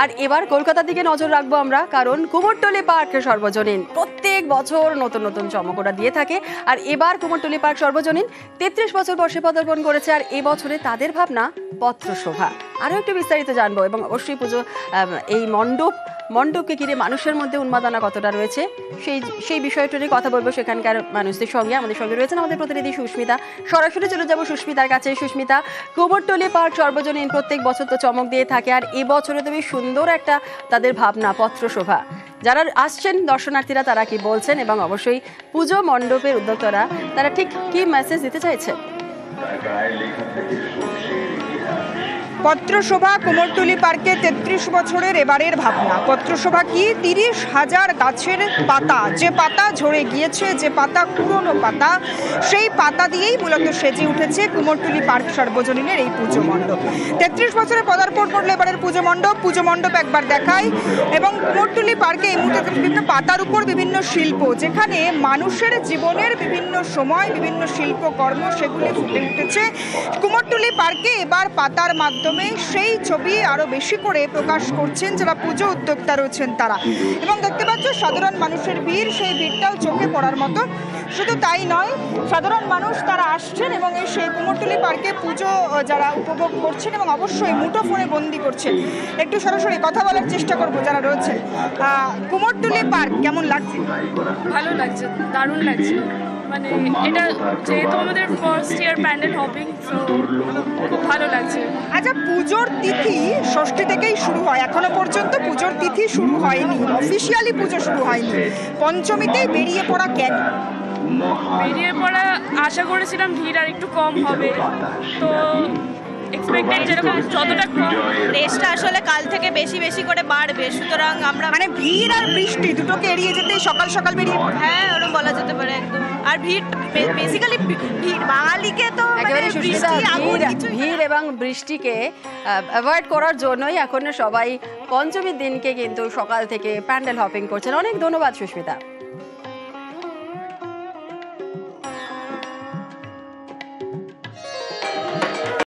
আর এবার কলকাতার দিকে নজর রাখবো আমরা, কারণ কুমোরটুলি পার্ক সর্বজনীন প্রত্যেক বছর নতুন নতুন চমক ওরা দিয়ে থাকে। আর এবার কুমোরটুলি পার্ক সর্বজনীন 33 বছর বর্ষে পদার্পণ করেছে। আর এবছরে তাদের ভাবনা পত্রশোভা। আরও একটু বিস্তারিত জানবো এবং অবশ্যই পুজো এই মণ্ডপকে ঘিরে মানুষের মধ্যে উন্মাদনা কতটা রয়েছে সেই বিষয়টা নিয়ে কথা বলবো সেখানকার মানুষদের সঙ্গে। আমাদের সঙ্গে রয়েছেন আমাদের প্রতিনিধি সুস্মিতা। সরাসরি চলে যাবো সুস্মিতার কাছে। সুস্মিতা, কুমোরটুলি পার্ক সর্বজনীন প্রত্যেক বছর তো চমক দিয়ে থাকে, আর এবছরে তুমি সুন্দর একটা তাদের ভাবনা পত্রশোভা। যারা আসছেন দর্শনার্থীরা তারা কি বলছেন, এবং অবশ্যই পুজো মণ্ডপের উদ্যোক্তারা তারা ঠিক কি মেসেজ দিতে চাইছে? পত্রশোভা কুমোরটুলি পার্কে 33 বছরের এবারের ভাবনা। পত্রশোভা কি? 30,000 গাছের পাতা, যে পাতা ঝরে গিয়েছে, যে পাতা পুরনো পাতা, সেই পাতা দিয়েই মূলত সেজে উঠেছে কুমোরটুলি পার্ক সর্বজনীনের এই পুজো মণ্ডপ। 33 বছরে পদার্পণ করলো এবারের পুজো মণ্ডপ একবার দেখায়। এবং কুমোরটুলি পার্কে এই মুহূর্তে বিভিন্ন পাতার উপর বিভিন্ন শিল্প, যেখানে মানুষের জীবনের বিভিন্ন সময় বিভিন্ন শিল্পকর্ম সেগুলি ফুটে উঠেছে কুমোরটুলি পার্কে। এবার পাতার মাধ্যমে সেই ছবি আরো বেশি করে প্রকাশ করছেন যারা পুজো উদ্যোক্তা রয়েছেন তারা। এবং দেখতে পাচ্ছ সাধারণ মানুষের ভিড়, সেই ভিড়টাও চোখে পড়ার মতো। শুধু তাই নয়, সাধারণ মানুষ তারা আসছেন এবং এই সেই কুমোরটুলি পার্কে পুজো যারা উপভোগ করছেন এবং অবশ্যই মুঠোফোনে বন্দি করছেন। একটু সরাসরি কথা বলার চেষ্টা করবো যারা রয়েছে। কুমোরটুলি পার্ক কেমন লাগছে? ভালো লাগছে, দারুণ লাগছে। মানে এটা যেহেতু আমাদের first year pandal hopping, so খুব ভালো লাগছে। আচ্ছা, পুজোর তিথি ষষ্ঠী থেকেই শুরু হয়, এখনো পর্যন্ত পুজোর তিথি শুরু হয়নি, অফিসিয়ালি পুজো শুরু হয়নি, পঞ্চমীতেই বেরিয়ে পড়া কেন? বেরিয়ে পড়া আশা করেছিলাম ভিড় আর একটু কম হবে, তো এক্সপেক্টেড যেরকম যতটা কম, রেসটা আসলে কাল থেকে বেশি বেশি করে বাড়বে। সুতরাং আমরা মানে ভিড় আর বৃষ্টি দুটোকে এড়িয়ে যেতে সকাল সকাল বেরিয়ে পড়া। হ্যাঁ, ওরকম বলা যেতে পারে একদম। আর ভিড় বেসিক্যালি ভিড় বাঙালিকে তো একেবারে সুস্মিতা, ভিড় এবং বৃষ্টিকে অ্যাভয়েড করার জন্যই এখন সবাই পঞ্চমীর দিনকে কিন্তু সকাল থেকে প্যান্ডেল হপিং করছেন। অনেক ধন্যবাদ সুস্মিতা।